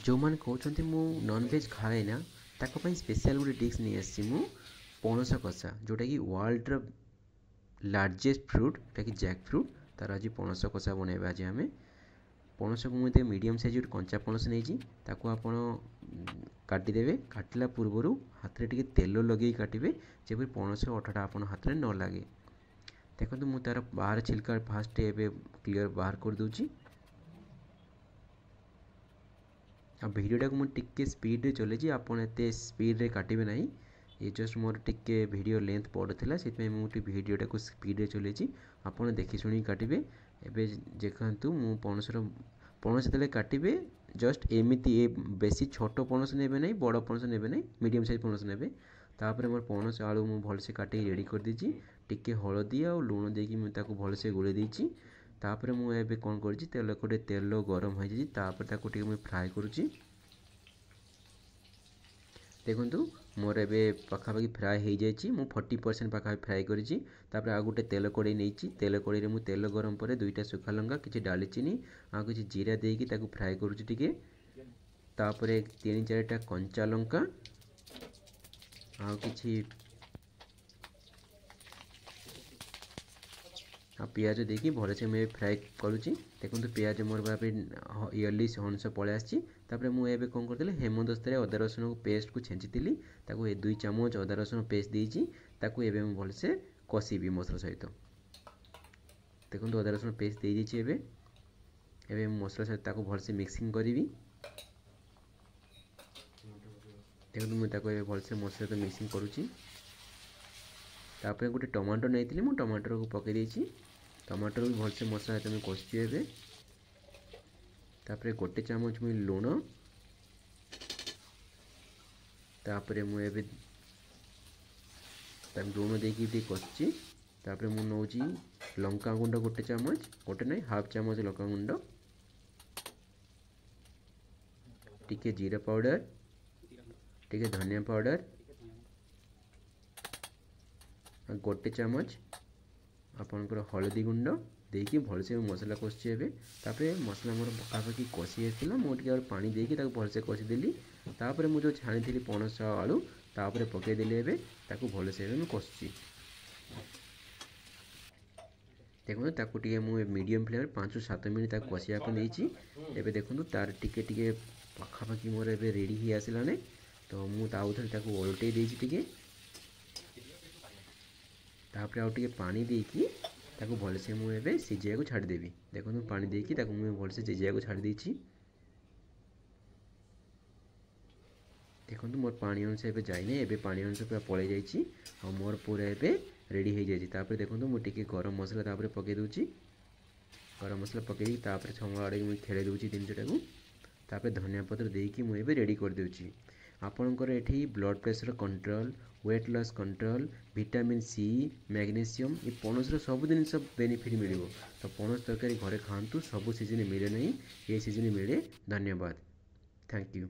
जो मैंने कहते मु नॉनवेज खाए ना ताको स्पेशल गोटे डिश नहीं आसी मु पणस कषा जोटा कि वर्ल्ड लार्जेस्ट फ्रूट जोटा कि जैक फ्रूट तार आज पणस कषा बनैबा आज आम पणस को मुझे मीडियम साइज गोटे कंचा पणस नहीं ताको आपण काटिदेवे काटिला पूर्वर हाथ में टे तेल लगे काटे जब पणस अठाटा आप हाथ में न लगे देखो मुझे तार बाहर छिलका फास्ट एवं क्लीयर बाहर कर दूची आ भिडियोटा को मुझे स्पीड चलैची आपड़ एत स्पीड रे काटे ना ये जस्ट मोर टिके वीडियो लेंथ पड़ता से मुझे भिडियोटा को स्पीड रे चलैची आपड़ देखी शुणी काटे एवं देखु मु पणस जो काटे जस्ट एमती बेसी छोट पणस ने ना बड़ पणस ने ना मीडियम साइज पणस ने तापर मोर पणस आलू मुझे भलसे काटे रेडी कर देची टिके हलदी आ लुण देकी मुझे भलसे गोले देची तापर मुझे कौन कर तेल गोटे तेल गरम हो जापर मुझे फ्राए करुच्ची देखु मोर ए पखापाखि फ्राए हो जाए मु 40% पाखापाखि फ्राए करी आ गोटे तेल कड़े नहीं तेल कड़े मुझे तेल गरम पर दुईटा सुखा लंका किसी डालीचीनी आ कि जीरा देकी फ्राए करुच्ची तापर 3-4टा कंचा लंका आ कि पियाज देकी भलसे मुझे फ्राए करुच्ची देखो पियाज मोर भाई इयरली हंस पलि आसपर मुझे कौन कर हेमदस्तार अदा रसुण पेस्ट को छेची 2 चामच अदा रसुण पेस्ट देती भलसे कषिबी मसला सहित देखो अदा रसुण पेस्ट दे दीजिए एवं मसला सहित भलसे मिक्सिंग करी देखो मुझे भलसे मसला सहित मिक्सिंग करुच्ची गोटे टमाटो नहीं मुझे टमाटर को पकई देती टमाटर भी भलसे मसला सहित मुझे कषुची एवं तापर गोटे चामच मुझे लुण तापर मुझे लुण देकी कषुची तापर मुझे नौची लंका गुंड गोटे चामच गोटे नहीं हाफ चामच लंका गुंड टिके जीरा पाउडर टिके धनिया पाउडर गोटे चामच आपणकर हलदी गुंड देकी भलसे मसला कषुची एवं तापर मसला मोर पखापाखि कषि आसाला मुझे पानी देकी भलसे कषिदेली तापर मुझे छाणी थी पणस आलू तापर पकईदेली एवं भलसे कषुची देखो ताकू टे मुझे मीडियम फ्लेम 5-7 मिनट कषिया नहीं एवं देखो तार टिके पखापाखि मोर ए रेडी हो आसाने तो मुझे थे ओल्टे टे तापर आउ टे पानी देकी भलसे मुझे सीझा छाड़देवी देखो पानी देकी मुझे भलसे सीझा छाड़ी देखो मोर पानी अंश ए जाए एवं पानी अंश पूरा पलि जाइए मोर पूरा ए रेडी हो जाए देखो मुझे गरम मसला पकई दूची गरम मसला पकई छंग आड़े मुझे खेल दूची जिनटा धनिया पत्र देकी मुझे रेडी कर दूची आपणकर ये blood pressure control weight loss control vitamin C magnesium ये पणस सब जिन बेनिफिट मिल तो पणस तरकारी घरे खातु सब सीजन मिले नहीं ये सीजन मिले धन्यवाद थैंक यू।